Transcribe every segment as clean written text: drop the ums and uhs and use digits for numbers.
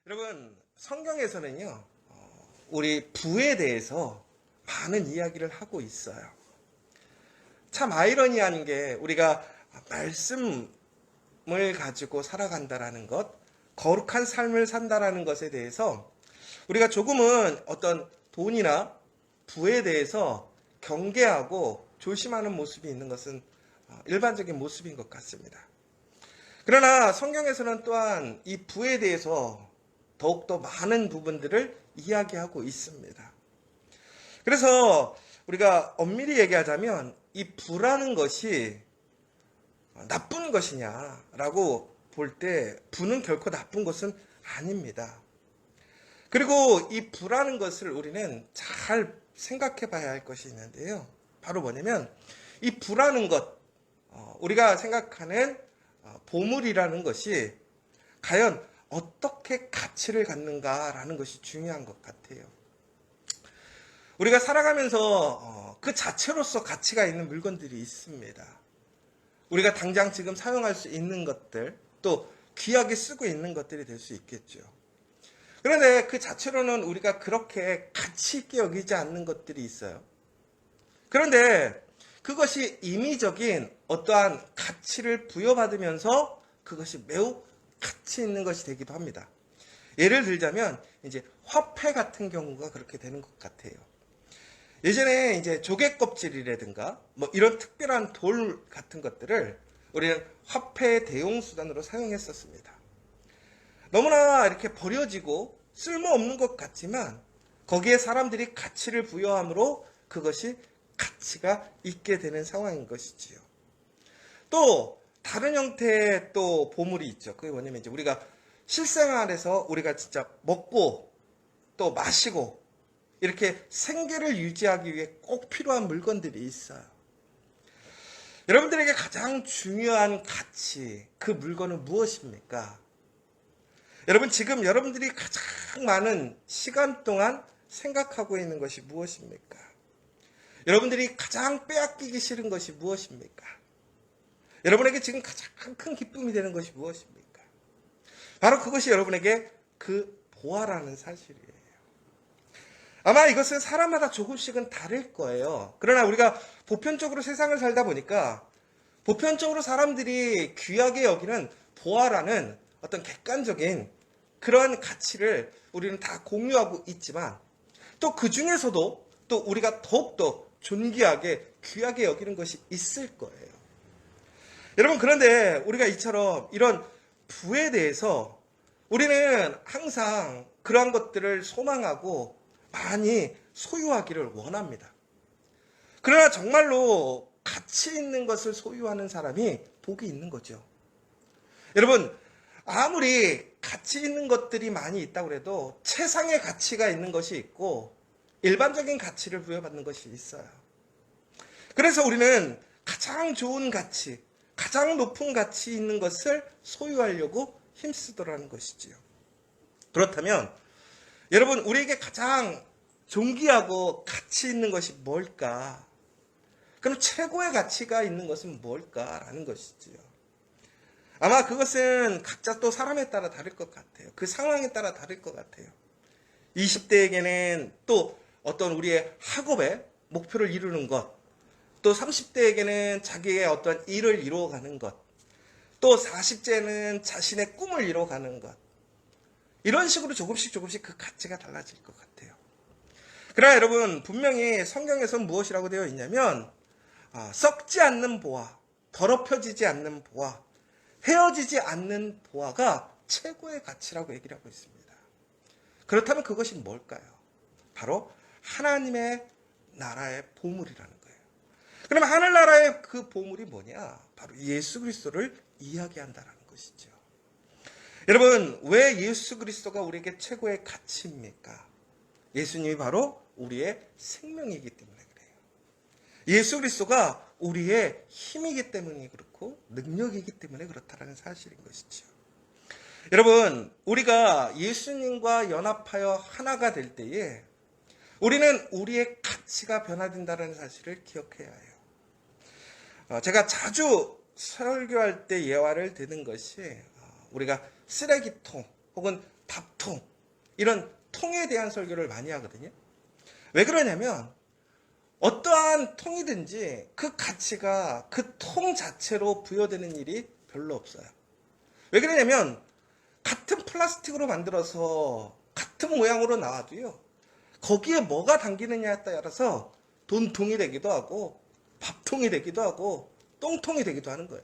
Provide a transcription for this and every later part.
여러분, 성경에서는요, 우리 부에 대해서 많은 이야기를 하고 있어요. 참 아이러니한 게 우리가 말씀을 가지고 살아간다라는 것, 거룩한 삶을 산다라는 것에 대해서 우리가 조금은 어떤 돈이나 부에 대해서 경계하고 조심하는 모습이 있는 것은 일반적인 모습인 것 같습니다. 그러나 성경에서는 또한 이 부에 대해서 더욱더 많은 부분들을 이야기하고 있습니다. 그래서 우리가 엄밀히 얘기하자면 이 부라는 것이 나쁜 것이냐라고 볼 때 부는 결코 나쁜 것은 아닙니다. 그리고 이 부라는 것을 우리는 잘 생각해 봐야 할 것이 있는데요. 바로 뭐냐면 이 부라는 것, 우리가 생각하는 보물이라는 것이 과연 어떻게 가치를 갖는가라는 것이 중요한 것 같아요. 우리가 살아가면서 그 자체로서 가치가 있는 물건들이 있습니다. 우리가 당장 지금 사용할 수 있는 것들, 또 귀하게 쓰고 있는 것들이 될 수 있겠죠. 그런데 그 자체로는 우리가 그렇게 가치 있게 여기지 않는 것들이 있어요. 그런데 그것이 임의적인 어떠한 가치를 부여받으면서 그것이 매우 가치 있는 것이 되기도 합니다. 예를 들자면 이제 화폐 같은 경우가 그렇게 되는 것 같아요. 예전에 이제 조개 껍질이라든가 뭐 이런 특별한 돌 같은 것들을 우리는 화폐의 대용 수단으로 사용했었습니다. 너무나 이렇게 버려지고 쓸모없는 것 같지만 거기에 사람들이 가치를 부여함으로 그것이 가치가 있게 되는 상황인 것이지요. 또 다른 형태의 또 보물이 있죠. 그게 뭐냐면 이제 우리가 실생활에서 우리가 진짜 먹고 또 마시고 이렇게 생계를 유지하기 위해 꼭 필요한 물건들이 있어요. 여러분들에게 가장 중요한 가치, 그 물건은 무엇입니까? 여러분, 지금 여러분들이 가장 많은 시간 동안 생각하고 있는 것이 무엇입니까? 여러분들이 가장 빼앗기기 싫은 것이 무엇입니까? 여러분에게 지금 가장 큰 기쁨이 되는 것이 무엇입니까? 바로 그것이 여러분에게 그 보화라는 사실이에요. 아마 이것은 사람마다 조금씩은 다를 거예요. 그러나 우리가 보편적으로 세상을 살다 보니까 보편적으로 사람들이 귀하게 여기는 보화라는 어떤 객관적인 그러한 가치를 우리는 다 공유하고 있지만 또 그 중에서도 또 우리가 더욱더 존귀하게 귀하게 여기는 것이 있을 거예요. 여러분, 그런데 우리가 이처럼 이런 부에 대해서 우리는 항상 그러한 것들을 소망하고 많이 소유하기를 원합니다. 그러나 정말로 가치 있는 것을 소유하는 사람이 복이 있는 거죠. 여러분, 아무리 가치 있는 것들이 많이 있다고 해도 최상의 가치가 있는 것이 있고 일반적인 가치를 부여받는 것이 있어요. 그래서 우리는 가장 좋은 가치, 가장 높은 가치 있는 것을 소유하려고 힘쓰더라는 것이지요. 그렇다면 여러분, 우리에게 가장 존귀하고 가치 있는 것이 뭘까? 그럼 최고의 가치가 있는 것은 뭘까라는 것이지요. 아마 그것은 각자 또 사람에 따라 다를 것 같아요. 그 상황에 따라 다를 것 같아요. 20대에게는 또 어떤 우리의 학업의 목표를 이루는 것, 또 30대에게는 자기의 어떤 일을 이루어가는 것, 또 40대는 자신의 꿈을 이루어가는 것, 이런 식으로 조금씩 그 가치가 달라질 것 같아요. 그러나 여러분, 분명히 성경에서는 무엇이라고 되어 있냐면 썩지 않는 보화, 더럽혀지지 않는 보화, 헤어지지 않는 보화가 최고의 가치라고 얘기를 하고 있습니다. 그렇다면 그것이 뭘까요? 바로 하나님의 나라의 보물이라는 거예요. 그러면 하늘나라의 그 보물이 뭐냐? 바로 예수 그리스도를 이야기한다는 것이죠. 여러분, 왜 예수 그리스도가 우리에게 최고의 가치입니까? 예수님이 바로 우리의 생명이기 때문에 그래요. 예수 그리스도가 우리의 힘이기 때문에 그렇고 능력이기 때문에 그렇다는 사실인 것이죠. 여러분, 우리가 예수님과 연합하여 하나가 될 때에 우리는 우리의 가치가 변화된다는 사실을 기억해야 해요. 제가 자주 설교할 때 예화를 드는 것이 우리가 쓰레기통 혹은 밥통, 이런 통에 대한 설교를 많이 하거든요. 왜 그러냐면 어떠한 통이든지 그 가치가 그 통 자체로 부여되는 일이 별로 없어요. 왜 그러냐면 같은 플라스틱으로 만들어서 같은 모양으로 나와도요, 거기에 뭐가 담기느냐에 따라서 돈통이 되기도 하고 밥통이 되기도 하고 똥통이 되기도 하는 거예요.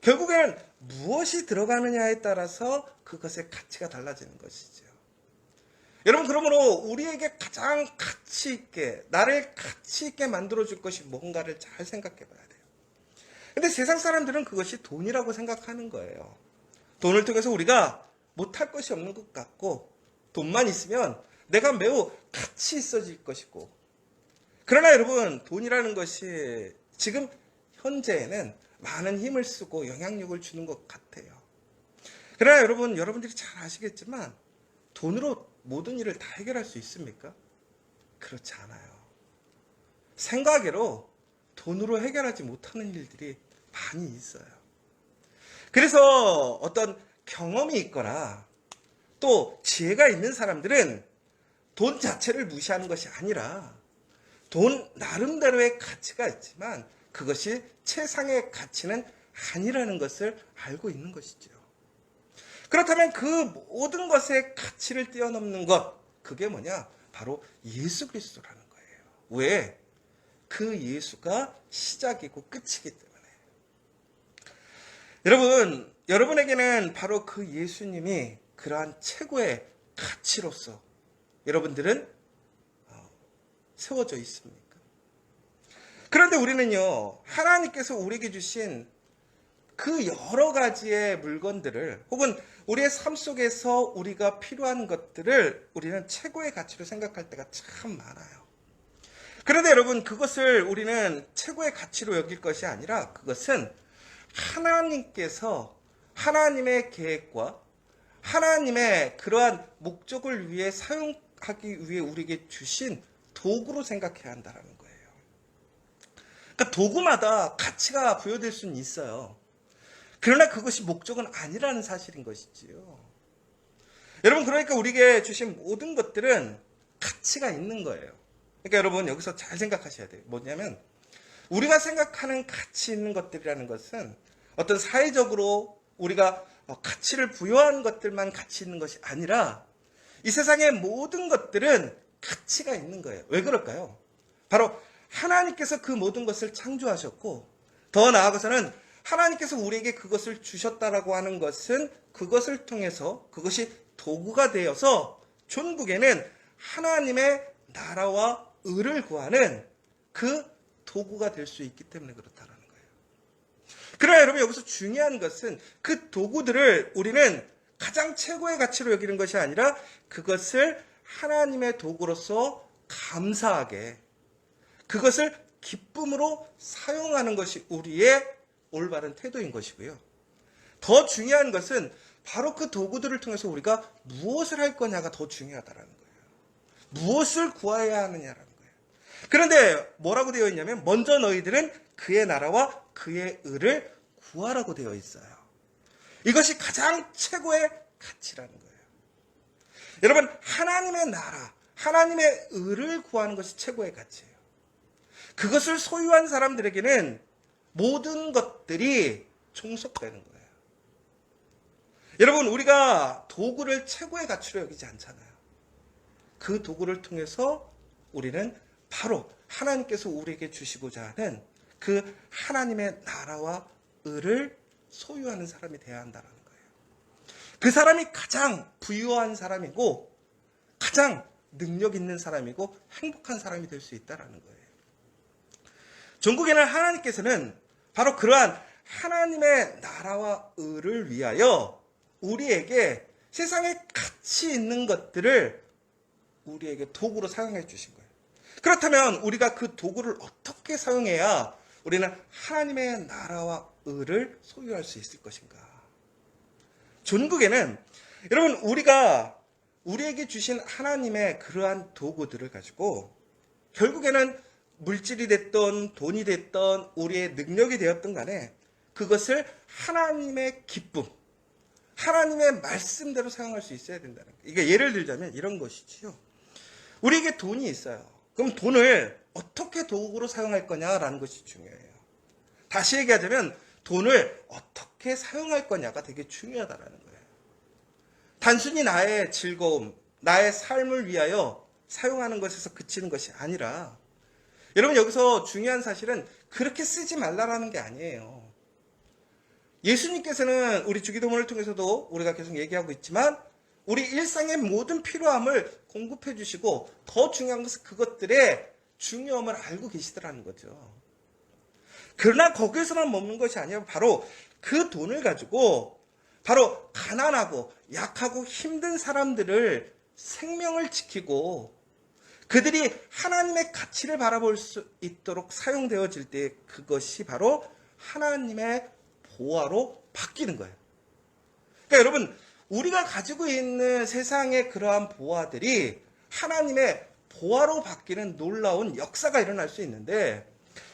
결국에는 무엇이 들어가느냐에 따라서 그것의 가치가 달라지는 것이죠. 여러분, 그러므로 우리에게 가장 가치 있게, 나를 가치 있게 만들어줄 것이 뭔가를 잘 생각해 봐야 돼요. 근데 세상 사람들은 그것이 돈이라고 생각하는 거예요. 돈을 통해서 우리가 못할 것이 없는 것 같고, 돈만 있으면 내가 매우 가치 있어질 것이고, 그러나 여러분, 돈이라는 것이 지금 현재에는 많은 힘을 쓰고 영향력을 주는 것 같아요. 그러나 여러분, 여러분들이 잘 아시겠지만 돈으로 모든 일을 다 해결할 수 있습니까? 그렇지 않아요. 생각외로 돈으로 해결하지 못하는 일들이 많이 있어요. 그래서 어떤 경험이 있거나 또 지혜가 있는 사람들은 돈 자체를 무시하는 것이 아니라 돈 나름대로의 가치가 있지만 그것이 최상의 가치는 아니라는 것을 알고 있는 것이죠. 그렇다면 그 모든 것의 가치를 뛰어넘는 것, 그게 뭐냐? 바로 예수 그리스도라는 거예요. 왜? 그 예수가 시작이고 끝이기 때문에. 여러분, 여러분에게는 바로 그 예수님이 그러한 최고의 가치로서 여러분들은 세워져 있습니까? 그런데 우리는요, 하나님께서 우리에게 주신 그 여러 가지의 물건들을, 혹은 우리의 삶 속에서 우리가 필요한 것들을 우리는 최고의 가치로 생각할 때가 참 많아요. 그런데 여러분, 그것을 우리는 최고의 가치로 여길 것이 아니라 그것은 하나님께서 하나님의 계획과 하나님의 그러한 목적을 위해 사용하기 위해 우리에게 주신 도구로 생각해야 한다는 거예요. 그러니까 도구마다 가치가 부여될 수는 있어요. 그러나 그것이 목적은 아니라는 사실인 것이지요. 여러분, 그러니까 우리에게 주신 모든 것들은 가치가 있는 거예요. 그러니까 여러분, 여기서 잘 생각하셔야 돼요. 뭐냐면 우리가 생각하는 가치 있는 것들이라는 것은 어떤 사회적으로 우리가 가치를 부여한 것들만 가치 있는 것이 아니라 이 세상의 모든 것들은 가치가 있는 거예요. 왜 그럴까요? 바로 하나님께서 그 모든 것을 창조하셨고, 더 나아가서는 하나님께서 우리에게 그것을 주셨다라고 하는 것은 그것을 통해서 그것이 도구가 되어서 전국에는 하나님의 나라와 의를 구하는 그 도구가 될 수 있기 때문에 그렇다는 거예요. 그러나 여러분, 여기서 중요한 것은 그 도구들을 우리는 가장 최고의 가치로 여기는 것이 아니라 그것을 하나님의 도구로서 감사하게, 그것을 기쁨으로 사용하는 것이 우리의 올바른 태도인 것이고요. 더 중요한 것은 바로 그 도구들을 통해서 우리가 무엇을 할 거냐가 더 중요하다는 거예요. 무엇을 구해야 하느냐라는 거예요. 그런데 뭐라고 되어 있냐면 먼저 너희들은 그의 나라와 그의 의를 구하라고 되어 있어요. 이것이 가장 최고의 가치라는 거예요. 여러분, 하나님의 나라, 하나님의 의를 구하는 것이 최고의 가치예요. 그것을 소유한 사람들에게는 모든 것들이 총속되는 거예요. 여러분, 우리가 도구를 최고의 가치로 여기지 않잖아요. 그 도구를 통해서 우리는 바로 하나님께서 우리에게 주시고자 하는 그 하나님의 나라와 의를 소유하는 사람이 되어야 한다는 거예요. 그 사람이 가장 부유한 사람이고 가장 능력 있는 사람이고 행복한 사람이 될 수 있다는 거예요. 전국에는 하나님께서는 바로 그러한 하나님의 나라와 의를 위하여 우리에게 세상에 가치 있는 것들을 우리에게 도구로 사용해 주신 거예요. 그렇다면 우리가 그 도구를 어떻게 사용해야 우리는 하나님의 나라와 의를 소유할 수 있을 것인가? 전국에는 여러분, 우리가 우리에게 주신 하나님의 그러한 도구들을 가지고 결국에는 물질이 됐던 돈이 됐던 우리의 능력이 되었던 간에 그것을 하나님의 기쁨, 하나님의 말씀대로 사용할 수 있어야 된다는 거예요. 이게 예를 들자면 이런 것이지요. 우리에게 돈이 있어요. 그럼 돈을 어떻게 도구로 사용할 거냐라는 것이 중요해요. 다시 얘기하자면 돈을 어떻게 사용할 거냐가 되게 중요하다는 거예요. 단순히 나의 즐거움, 나의 삶을 위하여 사용하는 것에서 그치는 것이 아니라, 여러분 여기서 중요한 사실은 그렇게 쓰지 말라라는 게 아니에요. 예수님께서는 우리 주기도문을 통해서도 우리가 계속 얘기하고 있지만 우리 일상의 모든 필요함을 공급해 주시고, 더 중요한 것은 그것들의 중요함을 알고 계시더라는 거죠. 그러나 거기에서만 머무는 것이 아니라 바로 그 돈을 가지고 바로 가난하고 약하고 힘든 사람들을 생명을 지키고 그들이 하나님의 가치를 바라볼 수 있도록 사용되어질 때 그것이 바로 하나님의 보화로 바뀌는 거예요. 그러니까 여러분, 우리가 가지고 있는 세상의 그러한 보화들이 하나님의 보화로 바뀌는 놀라운 역사가 일어날 수 있는데,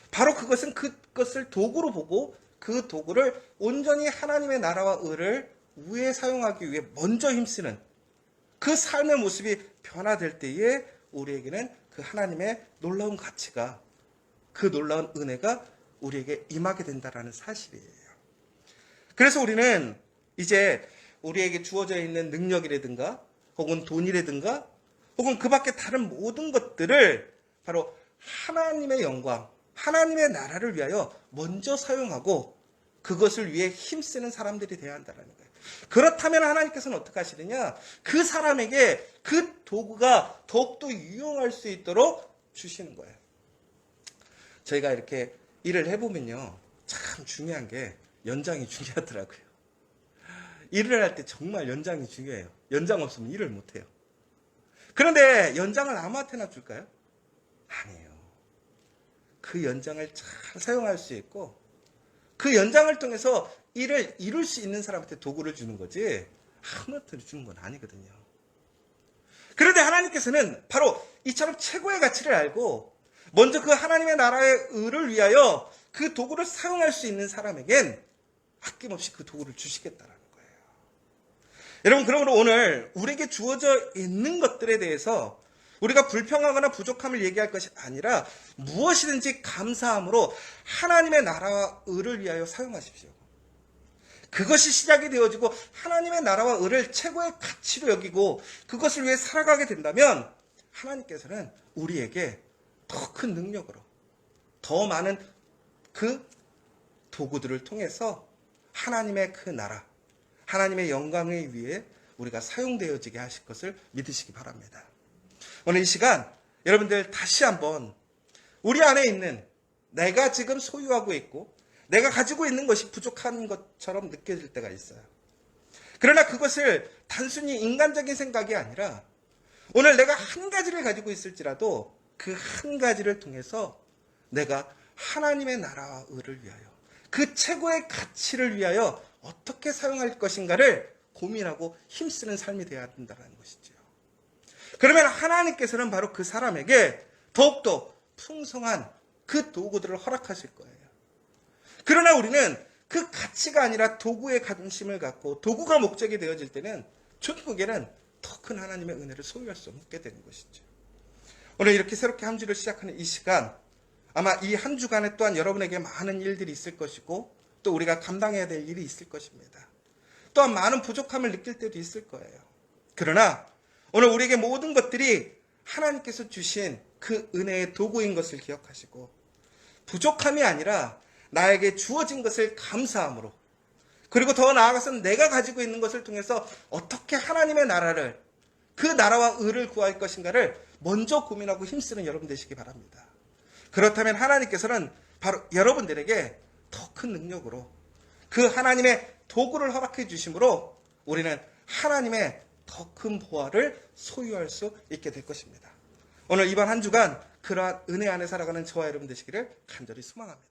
바로 그것은 그것을 도구로 보고 그 도구를 온전히 하나님의 나라와 의를 위해 사용하기 위해 먼저 힘쓰는 그 삶의 모습이 변화될 때에 우리에게는 그 하나님의 놀라운 가치가, 그 놀라운 은혜가 우리에게 임하게 된다는 사실이에요. 그래서 우리는 이제 우리에게 주어져 있는 능력이라든가 혹은 돈이라든가 혹은 그 밖에 다른 모든 것들을 바로 하나님의 영광, 하나님의 나라를 위하여 먼저 사용하고 그것을 위해 힘쓰는 사람들이 되어야 한다는 거예요. 그렇다면 하나님께서는 어떻게 하시느냐? 그 사람에게 그 도구가 더욱더 유용할 수 있도록 주시는 거예요. 저희가 이렇게 일을 해보면요, 참 중요한 게 연장이 중요하더라고요. 일을 할 때 정말 연장이 중요해요. 연장 없으면 일을 못해요. 그런데 연장을 아무한테나 줄까요? 아니에요. 그 연장을 잘 사용할 수 있고 그 연장을 통해서 일을 이룰 수 있는 사람한테 도구를 주는 거지 아무한테 주는 건 아니거든요. 그런데 하나님께서는 바로 이처럼 최고의 가치를 알고 먼저 그 하나님의 나라의 의를 위하여 그 도구를 사용할 수 있는 사람에겐 아낌없이 그 도구를 주시겠다라는 거예요. 여러분, 그러므로 오늘 우리에게 주어져 있는 것들에 대해서 우리가 불평하거나 부족함을 얘기할 것이 아니라 무엇이든지 감사함으로 하나님의 나라와 의를 위하여 사용하십시오. 그것이 시작이 되어지고 하나님의 나라와 의를 최고의 가치로 여기고 그것을 위해 살아가게 된다면 하나님께서는 우리에게 더 큰 능력으로 더 많은 그 도구들을 통해서 하나님의 그 나라, 하나님의 영광을 위해 우리가 사용되어지게 하실 것을 믿으시기 바랍니다. 오늘 이 시간 여러분들 다시 한번 우리 안에 있는 내가 지금 소유하고 있고 내가 가지고 있는 것이 부족한 것처럼 느껴질 때가 있어요. 그러나 그것을 단순히 인간적인 생각이 아니라 오늘 내가 한 가지를 가지고 있을지라도 그 한 가지를 통해서 내가 하나님의 나라와 의를 위하여 그 최고의 가치를 위하여 어떻게 사용할 것인가를 고민하고 힘쓰는 삶이 되어야 된다는 것이죠. 그러면 하나님께서는 바로 그 사람에게 더욱더 풍성한 그 도구들을 허락하실 거예요. 그러나 우리는 그 가치가 아니라 도구에 관심을 갖고 도구가 목적이 되어질 때는 결국에는 더 큰 하나님의 은혜를 소유할 수 없게 되는 것이죠. 오늘 이렇게 새롭게 한 주를 시작하는 이 시간, 아마 이 한 주간에 또한 여러분에게 많은 일들이 있을 것이고 또 우리가 감당해야 될 일이 있을 것입니다. 또한 많은 부족함을 느낄 때도 있을 거예요. 그러나 오늘 우리에게 모든 것들이 하나님께서 주신 그 은혜의 도구인 것을 기억하시고 부족함이 아니라 나에게 주어진 것을 감사함으로, 그리고 더 나아가서는 내가 가지고 있는 것을 통해서 어떻게 하나님의 나라를, 그 나라와 의를 구할 것인가를 먼저 고민하고 힘쓰는 여러분 되시기 바랍니다. 그렇다면 하나님께서는 바로 여러분들에게 더 큰 능력으로 그 하나님의 도구를 허락해 주심으로 우리는 하나님의 더 큰 보화를 소유할 수 있게 될 것입니다. 오늘 이번 한 주간 그러한 은혜 안에 살아가는 저와 여러분 되시기를 간절히 소망합니다.